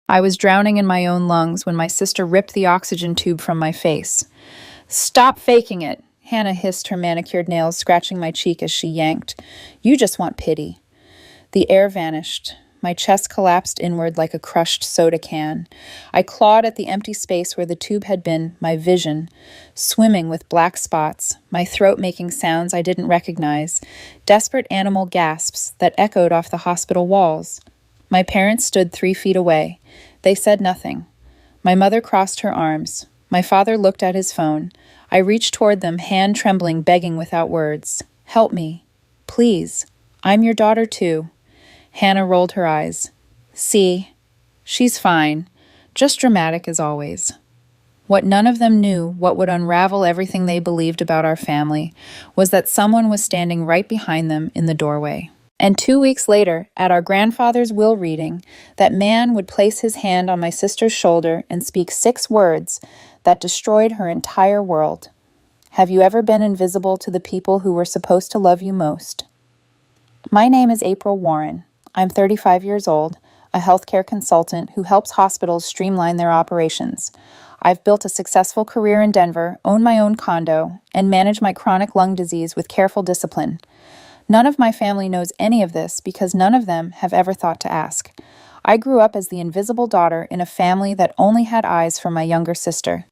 I was drowning in my own lungs when my sister ripped the oxygen tube from my face. "Stop faking it!" Hannah hissed, her manicured nails scratching my cheek as she yanked. "You just want pity." The air vanished. My chest collapsed inward like a crushed soda can. I clawed at the empty space where the tube had been, my vision, swimming with black spots, my throat making sounds I didn't recognize, desperate animal gasps that echoed off the hospital walls. My parents stood 3 feet away. They said nothing. My mother crossed her arms. My father looked at his phone. I reached toward them, hand trembling, begging without words. "Help me. Please. I'm your daughter, too." Hannah rolled her eyes. "See, she's fine. Just dramatic as always." What none of them knew, what would unravel everything they believed about our family, was that someone was standing right behind them in the doorway. And 2 weeks later, at our grandfather's will reading, that man would place his hand on my sister's shoulder and speak 6 words that destroyed her entire world. "Have you ever been invisible to the people who were supposed to love you most?" My name is April Warren. I'm 35 years old, a healthcare consultant who helps hospitals streamline their operations. I've built a successful career in Denver, own my own condo, and manage my chronic lung disease with careful discipline. None of my family knows any of this because none of them have ever thought to ask. I grew up as the invisible daughter in a family that only had eyes for my younger sister.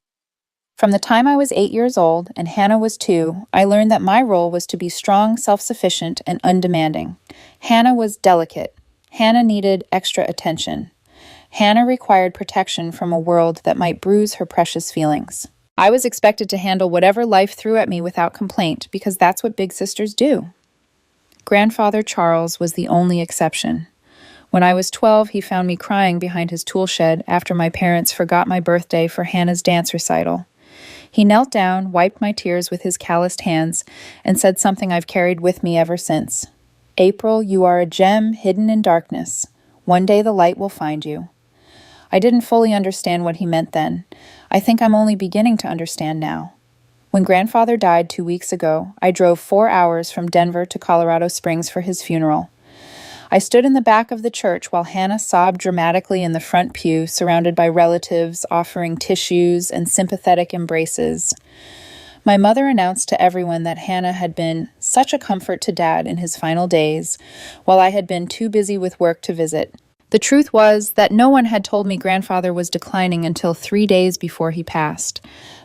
From the time I was 8 years old and Hannah was 2, I learned that my role was to be strong, self-sufficient, and undemanding. Hannah was delicate. Hannah needed extra attention. Hannah required protection from a world that might bruise her precious feelings. I was expected to handle whatever life threw at me without complaint because that's what big sisters do. Grandfather Charles was the only exception. When I was 12, he found me crying behind his tool shed after my parents forgot my birthday for Hannah's dance recital. He knelt down, wiped my tears with his calloused hands, and said something I've carried with me ever since. "April, you are a gem hidden in darkness. One day the light will find you." I didn't fully understand what he meant then. I think I'm only beginning to understand now. When Grandfather died 2 weeks ago, I drove 4 hours from Denver to Colorado Springs for his funeral. I stood in the back of the church while Hannah sobbed dramatically in the front pew, surrounded by relatives offering tissues and sympathetic embraces. My mother announced to everyone that Hannah had been such a comfort to Dad in his final days, while I had been too busy with work to visit. The truth was that no one had told me Grandfather was declining until 3 days before he passed.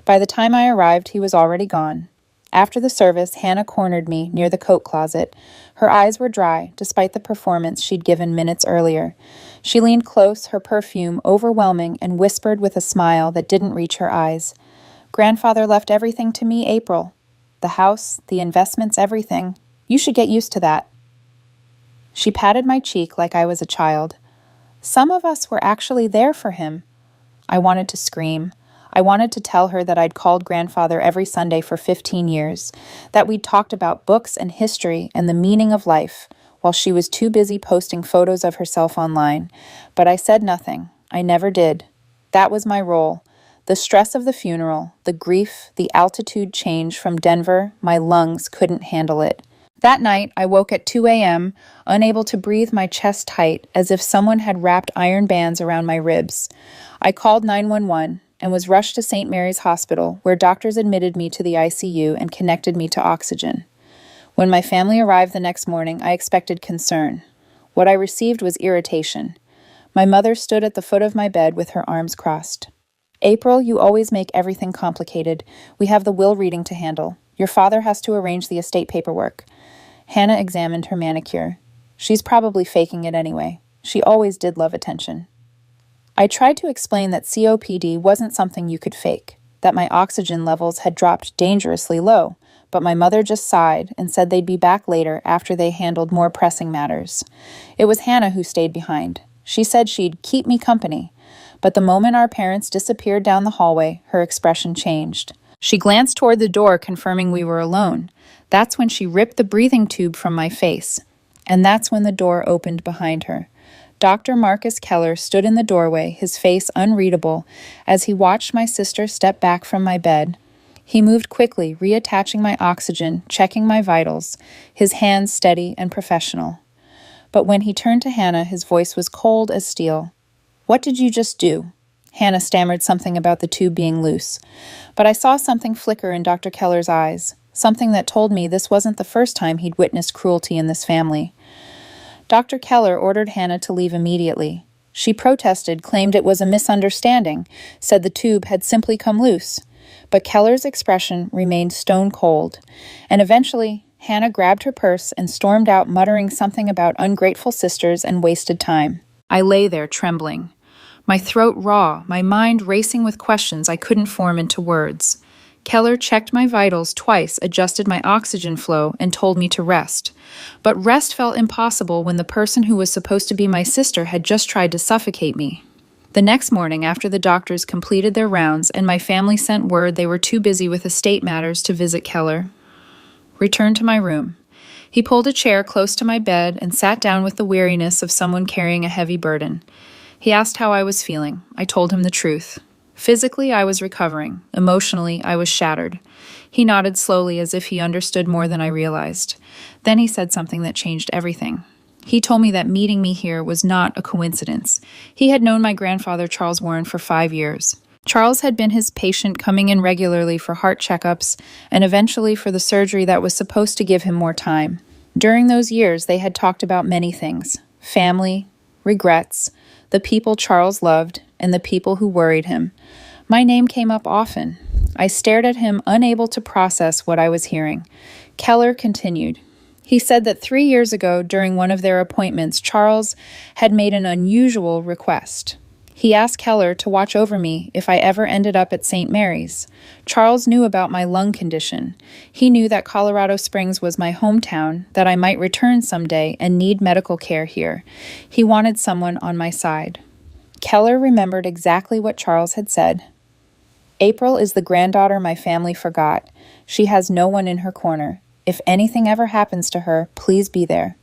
By the time I arrived, he was already gone. After the service, Hannah cornered me near the coat closet. Her eyes were dry, despite the performance she'd given minutes earlier. She leaned close, her perfume overwhelming, and whispered with a smile that didn't reach her eyes. "Grandfather left everything to me, April. The house, the investments, everything. You should get used to that." She patted my cheek like I was a child. Some of us were actually there for him. I wanted to scream. I wanted to tell her that I'd called Grandfather every Sunday for 15 years, that we'd talked about books and history and the meaning of life, while she was too busy posting photos of herself online. But I said nothing. I never did. That was my role. The stress of the funeral, the grief, the altitude change from Denver, my lungs couldn't handle it. That night, I woke at 2 a.m., unable to breathe, my chest tight, as if someone had wrapped iron bands around my ribs. I called 911 and was rushed to St. Mary's Hospital, where doctors admitted me to the ICU and connected me to oxygen. When my family arrived the next morning, I expected concern. What I received was irritation. My mother stood at the foot of my bed with her arms crossed. "April, you always make everything complicated. We have the will reading to handle. Your father has to arrange the estate paperwork." Hannah examined her manicure. "She's probably faking it anyway. She always did love attention." I tried to explain that COPD wasn't something you could fake, that my oxygen levels had dropped dangerously low, but my mother just sighed and said they'd be back later after they handled more pressing matters. It was Hannah who stayed behind. She said she'd keep me company, but the moment our parents disappeared down the hallway, her expression changed. She glanced toward the door, confirming we were alone. That's when she ripped the breathing tube from my face, and that's when the door opened behind her. Dr. Marcus Keller stood in the doorway, his face unreadable, as he watched my sister step back from my bed. He moved quickly, reattaching my oxygen, checking my vitals, his hands steady and professional. But when he turned to Hannah, his voice was cold as steel. What did you just do? Hannah stammered something about the tube being loose. But I saw something flicker in Dr. Keller's eyes, something that told me this wasn't the first time he'd witnessed cruelty in this family. Dr. Keller ordered Hannah to leave immediately. She protested, claimed it was a misunderstanding, said the tube had simply come loose. But Keller's expression remained stone cold, and eventually Hannah grabbed her purse and stormed out, muttering something about ungrateful sisters and wasted time. I lay there trembling, my throat raw, my mind racing with questions I couldn't form into words. Keller checked my vitals twice, adjusted my oxygen flow, and told me to rest. But rest felt impossible when the person who was supposed to be my sister had just tried to suffocate me. The next morning, after the doctors completed their rounds and my family sent word they were too busy with estate matters to visit Keller, returned to my room. He pulled a chair close to my bed and sat down with the weariness of someone carrying a heavy burden. He asked how I was feeling. I told him the truth. Physically, I was recovering. Emotionally, I was shattered. He nodded slowly as if he understood more than I realized. Then he said something that changed everything. He told me that meeting me here was not a coincidence. He had known my grandfather, Charles Warren, for 5 years. Charles had been his patient, coming in regularly for heart checkups and eventually for the surgery that was supposed to give him more time. During those years, they had talked about many things: family, regrets, the people Charles loved, and the people who worried him. My name came up often. I stared at him, unable to process what I was hearing. Keller continued. He said that 3 years ago, during one of their appointments, Charles had made an unusual request. He asked Keller to watch over me if I ever ended up at St. Mary's. Charles knew about my lung condition. He knew that Colorado Springs was my hometown, that I might return someday and need medical care here. He wanted someone on my side. Keller remembered exactly what Charles had said. April is the granddaughter my family forgot. She has no one in her corner. If anything ever happens to her, please be there.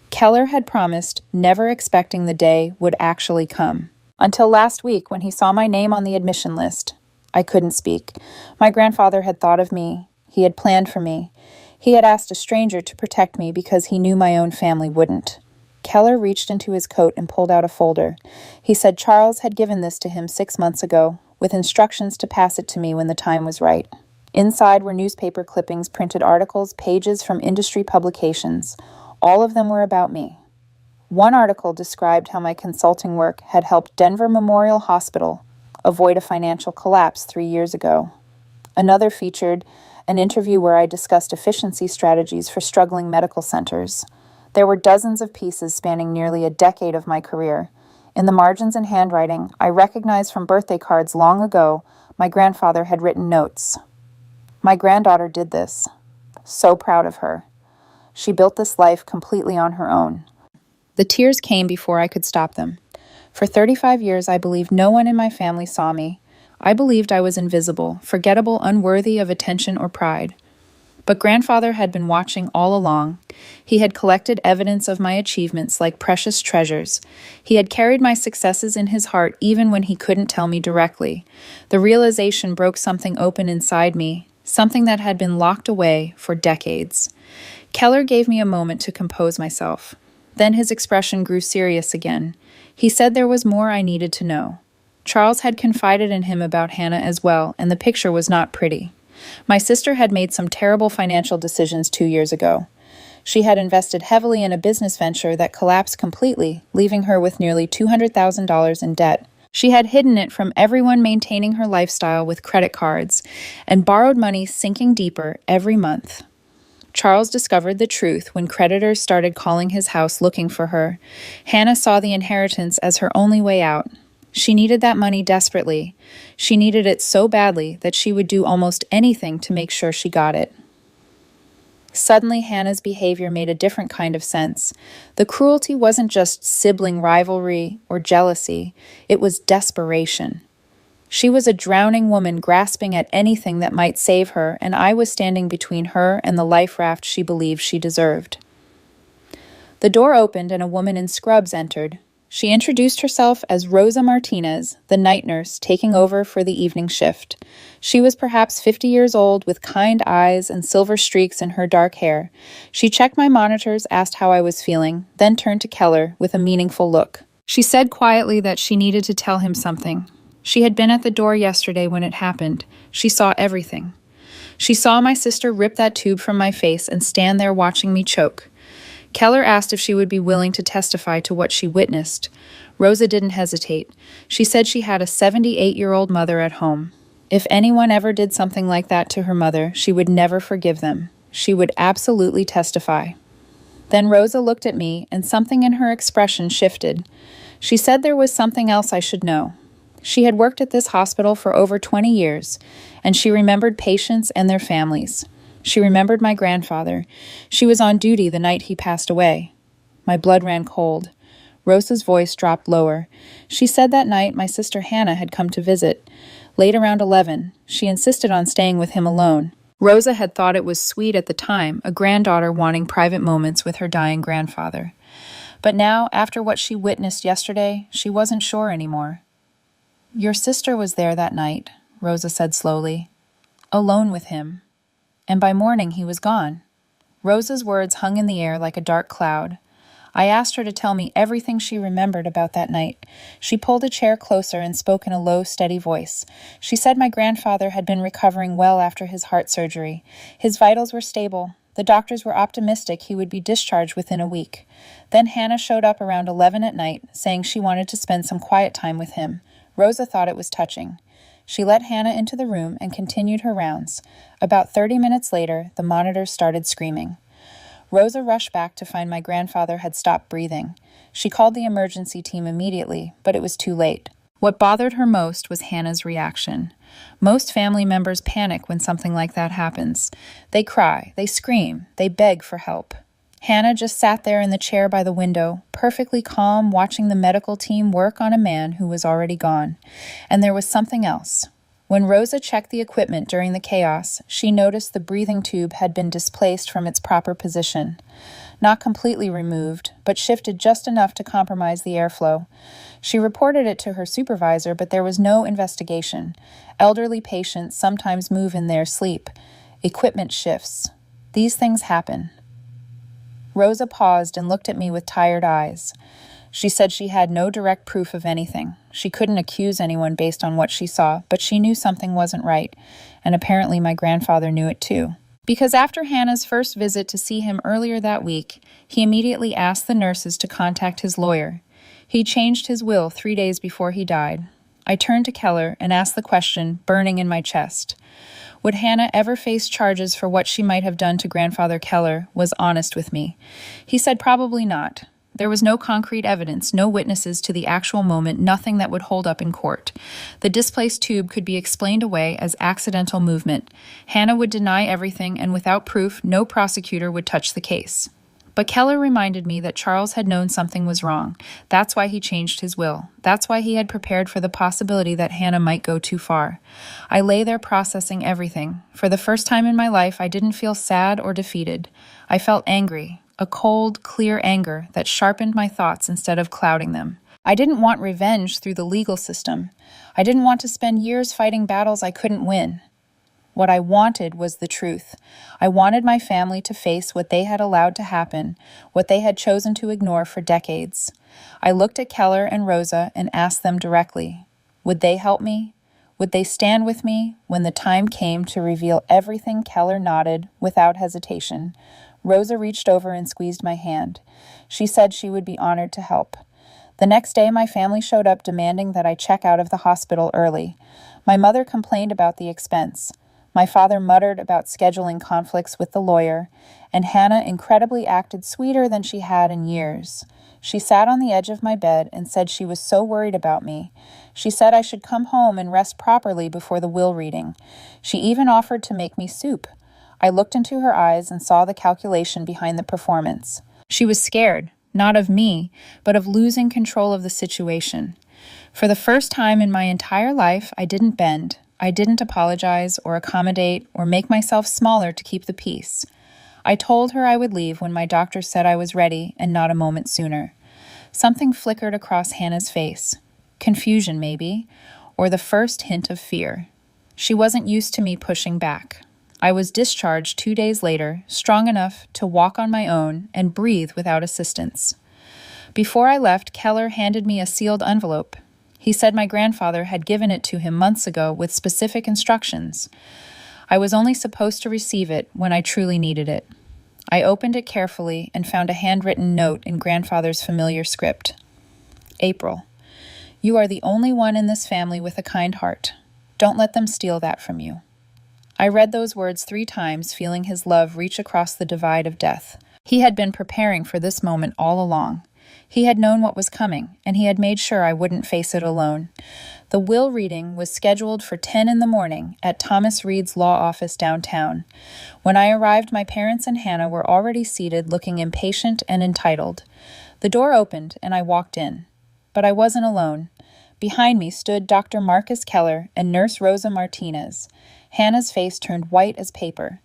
Keller had promised, never expecting the day would actually come. Until last week, when he saw my name on the admission list. I couldn't speak. My grandfather had thought of me. He had planned for me. He had asked a stranger to protect me because he knew my own family wouldn't. Keller reached into his coat and pulled out a folder. He said Charles had given this to him 6 months ago, with instructions to pass it to me when the time was right. Inside were newspaper clippings, printed articles, pages from industry publications. All of them were about me. One article described how my consulting work had helped Denver Memorial Hospital avoid a financial collapse 3 years ago. Another featured an interview where I discussed efficiency strategies for struggling medical centers. There were dozens of pieces spanning nearly a decade of my career. In the margins and handwriting, I recognized from birthday cards long ago my grandfather had written notes. My granddaughter did this. So proud of her. She built this life completely on her own. The tears came before I could stop them. For 35 years, I believed no one in my family saw me. I believed I was invisible, forgettable, unworthy of attention or pride. But grandfather had been watching all along. He had collected evidence of my achievements like precious treasures. He had carried my successes in his heart even when he couldn't tell me directly. The realization broke something open inside me, something that had been locked away for decades. Keller gave me a moment to compose myself. Then his expression grew serious again. He said there was more I needed to know. Charles had confided in him about Hannah as well, and the picture was not pretty. My sister had made some terrible financial decisions 2 years ago. She had invested heavily in a business venture that collapsed completely, leaving her with nearly $200,000 in debt. She had hidden it from everyone, maintaining her lifestyle with credit cards, and borrowed money sinking deeper every month. Charles discovered the truth when creditors started calling his house looking for her. Hannah saw the inheritance as her only way out. She needed that money desperately. She needed it so badly that she would do almost anything to make sure she got it. Suddenly, Hannah's behavior made a different kind of sense. The cruelty wasn't just sibling rivalry or jealousy. It was desperation. She was a drowning woman grasping at anything that might save her, and I was standing between her and the life raft she believed she deserved. The door opened and a woman in scrubs entered. She introduced herself as Rosa Martinez, the night nurse taking over for the evening shift. She was perhaps 50 years old, with kind eyes and silver streaks in her dark hair. She checked my monitors, asked how I was feeling, then turned to Keller with a meaningful look. She said quietly that she needed to tell him something. She had been at the door yesterday when it happened. She saw everything. She saw my sister rip that tube from my face and stand there watching me choke. Keller asked if she would be willing to testify to what she witnessed. Rosa didn't hesitate. She said she had a 78-year-old mother at home. If anyone ever did something like that to her mother, she would never forgive them. She would absolutely testify. Then Rosa looked at me, and something in her expression shifted. She said there was something else I should know. She had worked at this hospital for over 20 years, and she remembered patients and their families. She remembered my grandfather. She was on duty the night he passed away. My blood ran cold. Rosa's voice dropped lower. She said that night my sister Hannah had come to visit. Late around 11, she insisted on staying with him alone. Rosa had thought it was sweet at the time, a granddaughter wanting private moments with her dying grandfather. But now, after what she witnessed yesterday, she wasn't sure anymore. "Your sister was there that night," Rosa said slowly. "Alone with him. And by morning he was gone." Rosa's words hung in the air like a dark cloud. I asked her to tell me everything she remembered about that night. She pulled a chair closer and spoke in a low, steady voice. She said my grandfather had been recovering well after his heart surgery. His vitals were stable. The doctors were optimistic he would be discharged within a week. Then Hannah showed up around 11 at night, saying she wanted to spend some quiet time with him. Rosa thought it was touching. She let Hannah into the room and continued her rounds. About 30 minutes later, the monitors started screaming. Rosa rushed back to find my grandfather had stopped breathing. She called the emergency team immediately, but it was too late. What bothered her most was Hannah's reaction. Most family members panic when something like that happens. They cry, they scream, they beg for help. Hannah just sat there in the chair by the window, perfectly calm, watching the medical team work on a man who was already gone. And there was something else. When Rosa checked the equipment during the chaos, she noticed the breathing tube had been displaced from its proper position. Not completely removed, but shifted just enough to compromise the airflow. She reported it to her supervisor, but there was no investigation. Elderly patients sometimes move in their sleep. Equipment shifts. These things happen. Rosa paused and looked at me with tired eyes. She said she had no direct proof of anything. She couldn't accuse anyone based on what she saw, but she knew something wasn't right, and apparently my grandfather knew it too. Because after Hannah's first visit to see him earlier that week, he immediately asked the nurses to contact his lawyer. He changed his will 3 days before he died. I turned to Keller and asked the question, burning in my chest. Would Hannah ever face charges for what she might have done to Grandfather Keller? Was honest with me. He said probably not. There was no concrete evidence, no witnesses to the actual moment, nothing that would hold up in court. The displaced tube could be explained away as accidental movement. Hannah would deny everything, and without proof, no prosecutor would touch the case. But Keller reminded me that Charles had known something was wrong. That's why he changed his will. That's why he had prepared for the possibility that Hannah might go too far. I lay there processing everything. For the first time in my life, I didn't feel sad or defeated. I felt angry, a cold, clear anger that sharpened my thoughts instead of clouding them. I didn't want revenge through the legal system. I didn't want to spend years fighting battles I couldn't win. What I wanted was the truth. I wanted my family to face what they had allowed to happen, what they had chosen to ignore for decades. I looked at Keller and Rosa and asked them directly, would they help me? Would they stand with me when the time came to reveal everything? Keller nodded without hesitation. Rosa reached over and squeezed my hand. She said she would be honored to help. The next day, my family showed up demanding that I check out of the hospital early. My mother complained about the expense. My father muttered about scheduling conflicts with the lawyer, and Hannah incredibly acted sweeter than she had in years. She sat on the edge of my bed and said she was so worried about me. She said I should come home and rest properly before the will reading. She even offered to make me soup. I looked into her eyes and saw the calculation behind the performance. She was scared, not of me, but of losing control of the situation. For the first time in my entire life, I didn't bend. I didn't apologize or accommodate or make myself smaller to keep the peace. I told her I would leave when my doctor said I was ready and not a moment sooner. Something flickered across Hannah's face. Confusion, maybe, or the first hint of fear. She wasn't used to me pushing back. I was discharged 2 days later, strong enough to walk on my own and breathe without assistance. Before I left, Keller handed me a sealed envelope. He said my grandfather had given it to him months ago with specific instructions. I was only supposed to receive it when I truly needed it. I opened it carefully and found a handwritten note in grandfather's familiar script. April, you are the only one in this family with a kind heart. Don't let them steal that from you. I read those words 3 times, feeling his love reach across the divide of death. He had been preparing for this moment all along. He had known what was coming, and he had made sure I wouldn't face it alone. The will reading was scheduled for 10 in the morning at Thomas Reed's law office downtown. When I arrived, my parents and Hannah were already seated, looking impatient and entitled. The door opened, and I walked in. But I wasn't alone. Behind me stood Dr. Marcus Keller and Nurse Rosa Martinez. Hannah's face turned white as paper.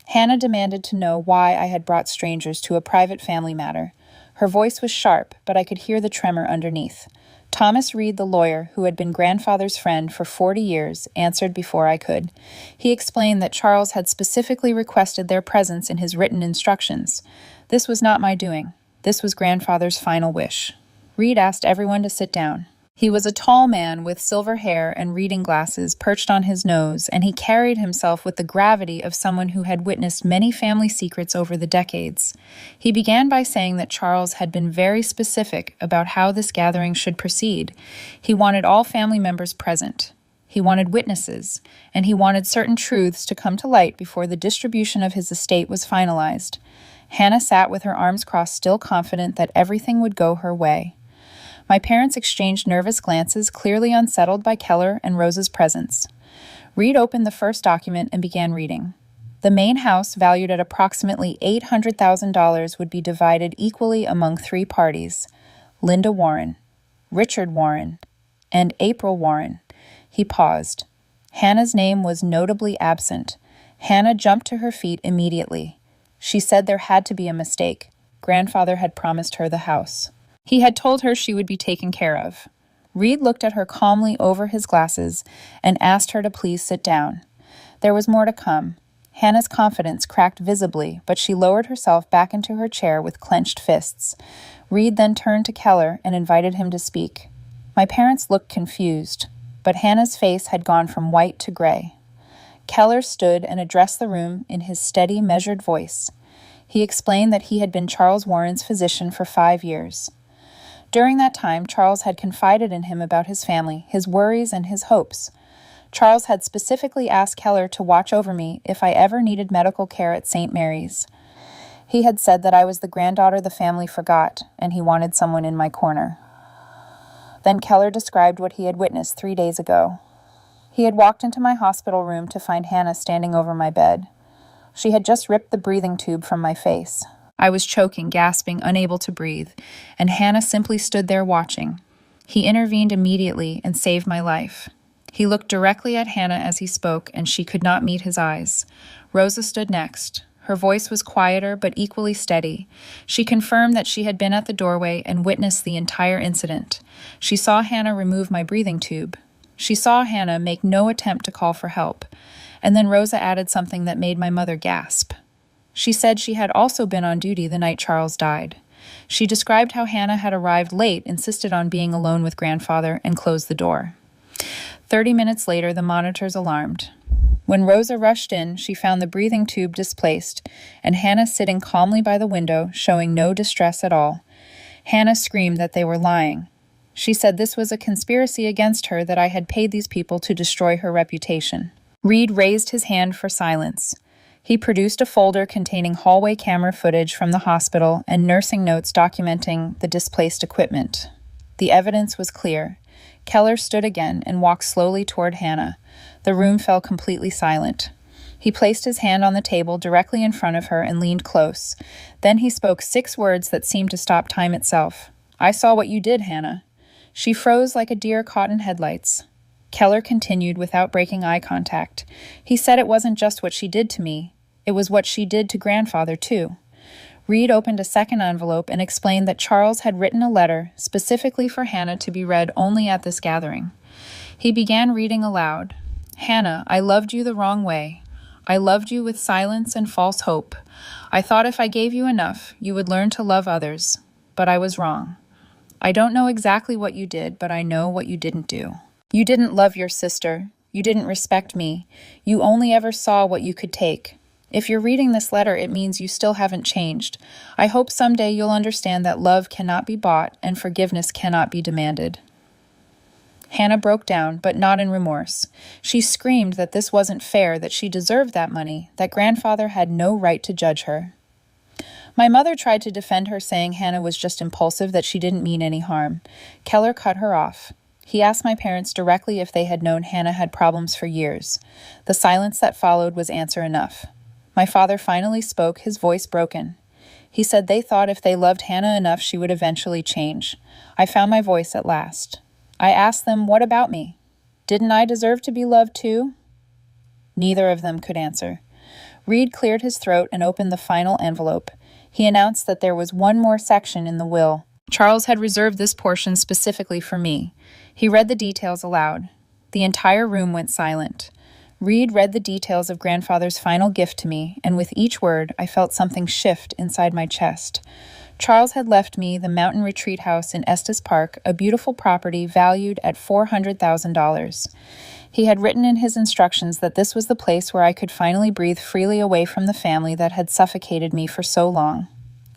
Hannah demanded to know why I had brought strangers to a private family matter. Her voice was sharp, but I could hear the tremor underneath. Thomas Reed, the lawyer, who had been grandfather's friend for 40 years, answered before I could. He explained that Charles had specifically requested their presence in his written instructions. This was not my doing. This was grandfather's final wish. Reed asked everyone to sit down. He was a tall man with silver hair and reading glasses perched on his nose, and he carried himself with the gravity of someone who had witnessed many family secrets over the decades. He began by saying that Charles had been very specific about how this gathering should proceed. He wanted all family members present. He wanted witnesses, and he wanted certain truths to come to light before the distribution of his estate was finalized. Hannah sat with her arms crossed, still confident that everything would go her way. My parents exchanged nervous glances, clearly unsettled by Keller and Rosa's presence. Reed opened the first document and began reading. The main house, valued at approximately $800,000, would be divided equally among 3 parties: Linda Warren, Richard Warren, and April Warren. He paused. Hannah's name was notably absent. Hannah jumped to her feet immediately. She said there had to be a mistake. Grandfather had promised her the house. He had told her she would be taken care of. Reed looked at her calmly over his glasses and asked her to please sit down. There was more to come. Hannah's confidence cracked visibly, but she lowered herself back into her chair with clenched fists. Reed then turned to Keller and invited him to speak. My parents looked confused, but Hannah's face had gone from white to gray. Keller stood and addressed the room in his steady, measured voice. He explained that he had been Charles Warren's physician for 5 years. During that time, Charles had confided in him about his family, his worries, and his hopes. Charles had specifically asked Keller to watch over me if I ever needed medical care at St. Mary's. He had said that I was the granddaughter the family forgot, and he wanted someone in my corner. Then Keller described what he had witnessed 3 days ago. He had walked into my hospital room to find Hannah standing over my bed. She had just ripped the breathing tube from my face. I was choking, gasping, unable to breathe, and Hannah simply stood there watching. He intervened immediately and saved my life. He looked directly at Hannah as he spoke, and she could not meet his eyes. Rosa stood next. Her voice was quieter but equally steady. She confirmed that she had been at the doorway and witnessed the entire incident. She saw Hannah remove my breathing tube. She saw Hannah make no attempt to call for help. And then Rosa added something that made my mother gasp. She said she had also been on duty the night Charles died. She described how Hannah had arrived late, insisted on being alone with grandfather, and closed the door. 30 minutes later, the monitors alarmed. When Rosa rushed in, she found the breathing tube displaced, and Hannah sitting calmly by the window, showing no distress at all. Hannah screamed that they were lying. She said this was a conspiracy against her, that I had paid these people to destroy her reputation. Reed raised his hand for silence. He produced a folder containing hallway camera footage from the hospital and nursing notes documenting the displaced equipment. The evidence was clear. Keller stood again and walked slowly toward Hannah. The room fell completely silent. He placed his hand on the table directly in front of her and leaned close. Then he spoke 6 words that seemed to stop time itself. "I saw what you did, Hannah." She froze like a deer caught in headlights. Keller continued without breaking eye contact. He said it wasn't just what she did to me. It was what she did to grandfather, too. Reed opened a second envelope and explained that Charles had written a letter specifically for Hannah to be read only at this gathering. He began reading aloud. "Hannah, I loved you the wrong way. I loved you with silence and false hope. I thought if I gave you enough, you would learn to love others. But I was wrong. I don't know exactly what you did, but I know what you didn't do. You didn't love your sister. You didn't respect me. You only ever saw what you could take. If you're reading this letter, it means you still haven't changed. I hope someday you'll understand that love cannot be bought and forgiveness cannot be demanded. Hannah broke down, but not in remorse. She screamed that this wasn't fair, that she deserved that money, that grandfather had no right to judge her. My mother tried to defend her, saying Hannah was just impulsive, that she didn't mean any harm. Keller cut her off. He asked my parents directly if they had known Hannah had problems for years. The silence that followed was answer enough. My father finally spoke, his voice broken. He said they thought if they loved Hannah enough, she would eventually change. I found my voice at last. I asked them, what about me? Didn't I deserve to be loved too? Neither of them could answer. Reed cleared his throat and opened the final envelope. He announced that there was one more section in the will. Charles had reserved this portion specifically for me. He read the details aloud. The entire room went silent. Reed read the details of grandfather's final gift to me, and with each word, I felt something shift inside my chest. Charles had left me the Mountain Retreat House in Estes Park, a beautiful property valued at $400,000. He had written in his instructions that this was the place where I could finally breathe freely away from the family that had suffocated me for so long.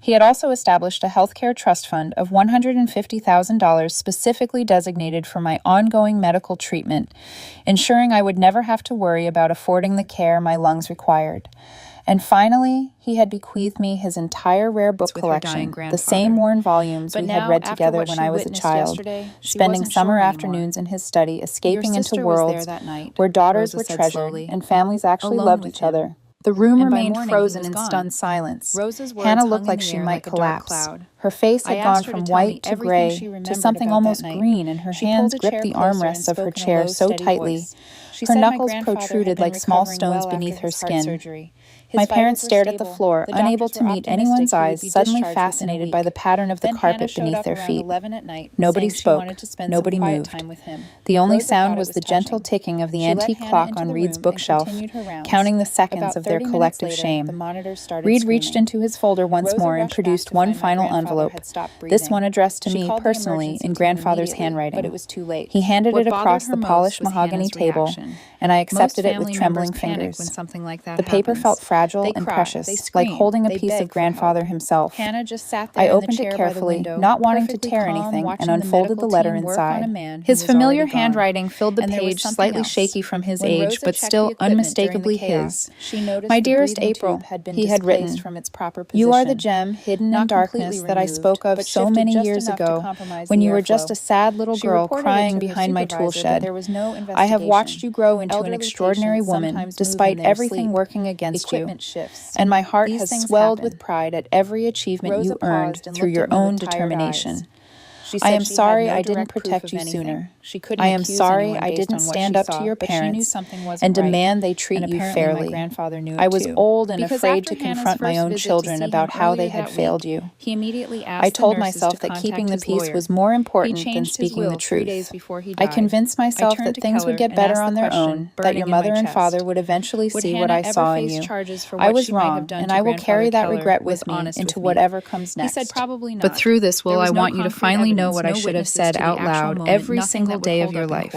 He had also established a healthcare trust fund of $150,000 specifically designated for my ongoing medical treatment, ensuring I would never have to worry about affording the care my lungs required. And finally, he had bequeathed me his entire rare book collection, the same worn volumes we had read together when I was a child, spending summer afternoons in his study, escaping into worlds where daughters were treasured and families actually loved each other. The room remained frozen in stunned silence. Hannah looked like she might collapse. Her face had gone from white to gray to something almost green, and her hands gripped the armrests of her chair so tightly. Her knuckles protruded like small stones beneath her skin. My parents stared at the floor, unable to meet anyone's eyes, suddenly fascinated by the pattern of the carpet beneath their feet. Nobody spoke. Nobody moved. The only sound was the gentle ticking of the antique clock on Reed's bookshelf, counting the seconds of their collective shame. Reed reached into his folder once more and produced one final envelope, this one addressed to me personally in grandfather's handwriting. He handed it across the polished mahogany table, and I accepted it with trembling fingers. The paper felt fragile and precious, like holding a piece of grandfather himself. I opened it carefully, not wanting to tear anything, and unfolded the letter inside. His familiar handwriting filled the page, slightly shaky from his age, but still unmistakably his. My dearest April, he had written, you are the gem hidden in darkness that I spoke of so many years ago when you were just a sad little girl crying behind my tool shed. I have watched you grow into an extraordinary woman, despite everything working against you. And my heart has swelled with pride at every achievement you earned through your own determination. I am sorry I didn't protect you sooner. I am sorry I didn't stand up to your parents and demand they treat you fairly. I was old and afraid to confront my own children about how they had failed you. I told myself that keeping the peace was more important than speaking the truth. I convinced myself that things would get better on their own, that your mother and father would eventually see what I saw in you. I was wrong, and I will carry that regret with me into whatever comes next. But through this will I want you to finally know what I should have said out loud every single day of your life.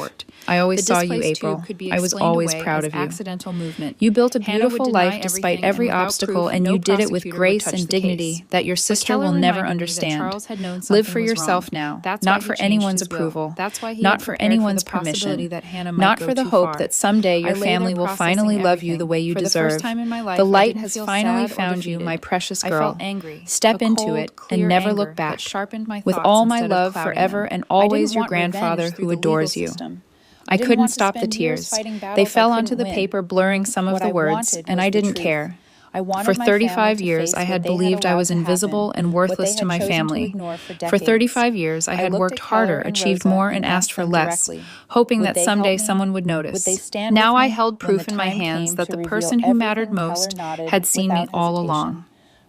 I always saw you, April. I was always proud of you. You built a beautiful life despite every obstacle, and you did it with grace and dignity that your sister will never understand. Live for yourself now, not for anyone's approval, not for anyone's permission, not for the hope that someday your family will finally love you the way you deserve. The light has finally found you, my precious girl. Step into it and never look back. With all my love forever and always, your grandfather who adores you. I couldn't stop the tears. They fell onto the paper, blurring some of the words, and I didn't care. For 35 years, I had believed I was invisible and worthless to my family. For 35 years, I had worked harder, achieved more, and asked for less, hoping that someday someone would notice. Now I held proof in my hands that the person who mattered most had seen me all along.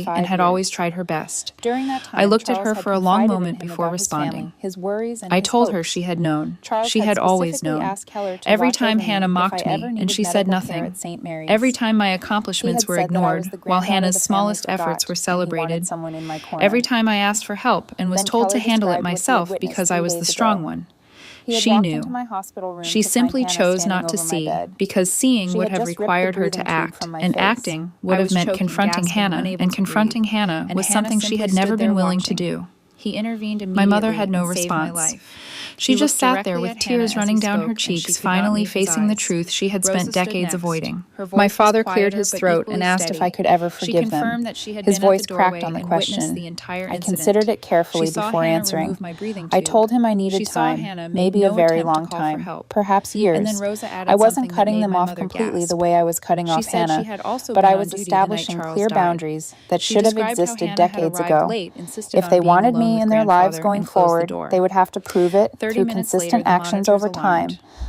sincerely and had always tried her best. During that time, I looked at Charles her had for a long confided in moment him before about his responding. family, his worries, and I his told her hopes. she had known. Charles She had had always specifically known. asked Keller to Every watch time over me Hannah if mocked I me, ever and needed she said medical care nothing. at St. Mary's. Every time my He accomplishments had were said that I was ignored, the while granddaughter Hannah's the family smallest forgot, efforts were and he wanted celebrated. someone in my corner. Every time I asked for help and was Then told to Keller handle it described what he had myself witnessed because I 3 was the days strong ago. one. He had She walked knew. into my hospital room She to find simply Hannah chose standing not to over my see, bed. because seeing She would had have just ripped required the her to breathing tube act, from my and face. acting would I have was meant choking, confronting gasping, Hannah, unable and to confronting breathe. Hannah And was Hannah something she simply had stood never there been willing to watching. do. He intervened My mother immediately had no and saved my response. life. She He just looked sat there directly with at Hannah tears as running he down spoke, her and she cheeks, could not finally meet his facing the eyes. truth she had Rosa spent stood decades next. avoiding. Her voice My was father cleared quieter, his but throat equally and asked if steady. I could ever She forgive them. confirmed that she had His been at voice the doorway cracked on the and witnessed question. the entire I incident. considered it carefully She saw before Hannah answering. remove my breathing I tube. told him I needed She saw time, Hannah make maybe a no very attempt to long call for time, help. perhaps years. And then Rosa added I wasn't something that cutting made them my off mother completely gasp. the way I was cutting She off said Hannah, she had also but been I on was duty the night establishing Charles clear died. boundaries that She should have described how existed Hannah had decades arrived ago. late, insisted If on they being wanted alone me with in their lives grandfather, going and closed the forward, door. they would have to prove it 30 through minutes later, consistent the actions monitors over time, alarmed.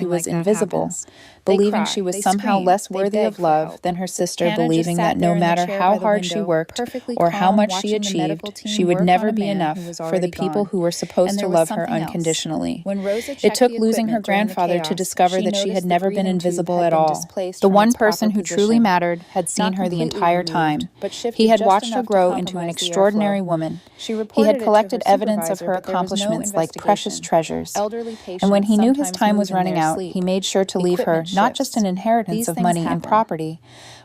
she something was like that invisible, happens. They believing cry, she was they somehow scream, less they worthy beg of for love help. than her sister, Hannah just believing sat that no there in the matter chair how by the hard she window, worked perfectly or how calm, much she watching the medical achieved, she team would work never on a be man enough who was for the already people gone. who were supposed And to there was love her something else. unconditionally. When Rosa It checked took the losing her equipment during the grandfather to chaos, discover she that she noticed had the never been breathing tube invisible had at been all. displaced The from one its proper person who truly position. mattered had seen Not her the completely entire removed, time. but shifted He had just watched her enough to grow into an compromise the extraordinary airflow. woman. She He reported had it to collected her evidence of supervisor, her but there was no accomplishments like precious investigation. treasures. Elderly And when patients he knew his sometimes time move was in running their out, sleep. he made sure to leave her Equipment not just shifts. an inheritance These of things money and happen. property,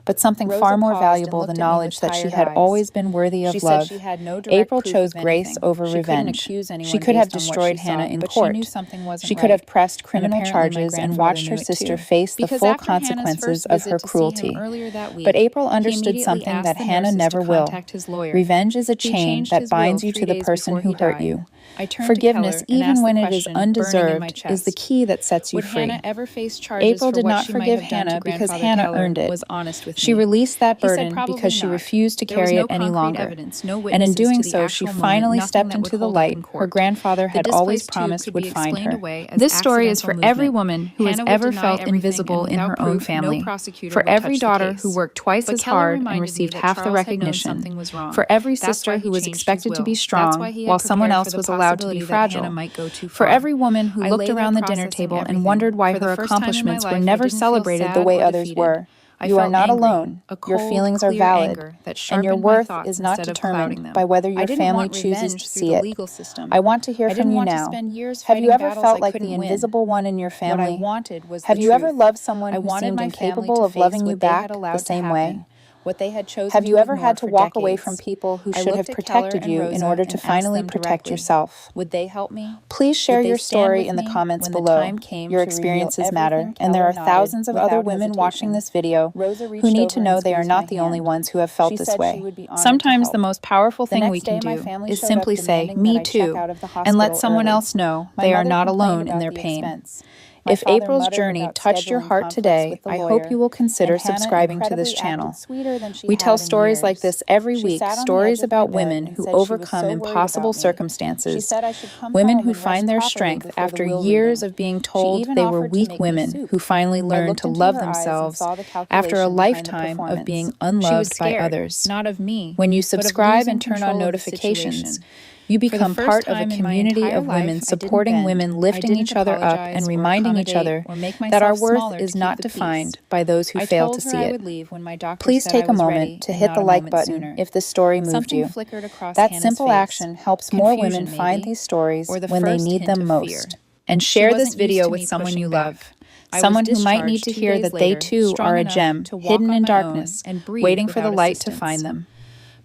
but something Rosa far more paused and valuable, the looked at me knowledge with that she tired had eyes. always been worthy She of said love. she had no direct April proof chose of grace anything. over She couldn't revenge. accuse She anyone could have based on what destroyed she Hannah saw, in but she knew court. something wasn't She could right. have pressed And criminal apparently my charges and grandfather watched knew her it sister too. face the Because full after Hannah's consequences first of visit her to see him cruelty. earlier that week, But April he understood immediately something asked that the Hannah nurses never to will. contact his lawyer. Revenge is a He chain changed that his will binds you 3 to the days person before who he hurt died. you. I turned Forgiveness, to Keller and even asked when the it is question burning in my undeserved, is the chest. key that sets you Would free. Hannah ever face charges April for did what not she might forgive have done to Hannah because Grandfather Hannah Keller? earned it. Was honest with with She me. released that He said burden probably because she not. refused to There was carry no it any concrete longer. evidence, no And in witnesses doing to the so, she actual finally moment, nothing stepped that would into the hold up in light her court. grandfather The had always displaced tube promised could would be find explained her. away as This story is accidental for every movement. woman who has Hannah would ever deny felt everything, invisible and in her without own proof, no family. prosecutor For would every touch the daughter case. who worked twice But as Keller hard and reminded me received that half the Charles had known recognition. something was wrong. For every That's why sister he who was changed his expected to will. be That's strong why he had while someone prepared else for the was allowed to be possibility that Hannah fragile. might go too For far. every woman who I looked lay there around the dinner processing table and everything. wondered why For the her first time in my accomplishments were life, I never didn't feel celebrated the sad way or others defeated. were. I You are felt not angry, alone. a Your cold, feelings are clear valid, anger that and your sharpened my worth thoughts is not instead of clouding determined them. by whether I your didn't family want chooses revenge to through see the it. legal system. I want to hear I from didn't you want to now. spend years Have you fighting ever battles felt I like the couldn't win. invisible one in your What I family? wanted was Have the you ever truth. loved someone I who wanted seemed my family incapable to of face loving you what they back had the allowed to same way? happen, what they had chosen Have you to ever had ignore to for walk away from decades. people who I should have looked at Keller protected and you in Rosa order and to asked finally them protect directly, yourself? would they help me? Please share Would they your stand story with in the me comments when the below. time came Your to reveal experiences matter, everything? and there are Keller thousands of nodded other without women watching hesitation. this video Rosa who reached need over to and know they are squeezed my not the only hand. ones who have felt She this said she way. would be honored to Sometimes the help. most powerful The thing we next can day, my do family is showed simply up say, demanding "Me that I check too," out of the and let hospital someone early. else know My they are mother not complained alone in about their the pain. expense. My If father April's muttered journey about touched your scheduling heart conflicts today, with the I hope lawyer, you will consider and Hannah subscribing to this incredibly acted channel. sweeter than she We tell had in stories like years. this every She week, sat on the stories edge of my about bed women and who said she was overcome so worried impossible about me. She circumstances, said I should come women home who and rest find their properly strength before the after will years reading. of being She told even they were offered to weak make me women soup. who finally I learned looked to into love her eyes and themselves saw the after a calculation behind the lifetime of being performance. She was unloved by scared, others. not of me, When you but of subscribe losing and turn on control of the notifications, situation. you For the become first part of a time in my community entire of women life, I didn't supporting bend. women, I lifting didn't each other up, apologize and or reminding each accommodate other or make that our myself worth smaller to is keep not the defined peace. by those who I fail to told her see I it. would leave when my doctor Please said take I a was moment ready to and hit not the a like moment button sooner. if this story moved Something you. flickered across That Hannah's simple face. action helps more women Confusion, find maybe, these stories or the when they first need hint them of most. fear. And She share this wasn't used video to with me someone pushing you back. love. I was Someone who might need discharged to 2 hear days that they later, too strong are a enough gem, to walk hidden on in my own darkness, and breathe waiting for the without light to assistance. find them.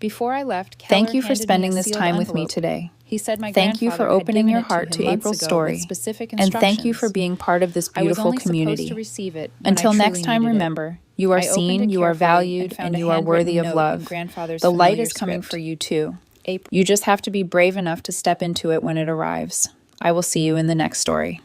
Before I left, Keller Thank you for handed me spending a this sealed time with me envelope. today. He said my Thank you for grandfather had opening given your it to heart him to months April's ago with story. specific And thank you instructions. for being part of this I was beautiful only supposed to community. receive it when Until I next truly time, needed it. remember, you are I opened seen, it you are carefully valued, found and a you are handwritten worthy of note in love. grandfather's The light familiar is coming script. for you too. April. You just have to be brave enough to step into it when it arrives. I will see you in the next story.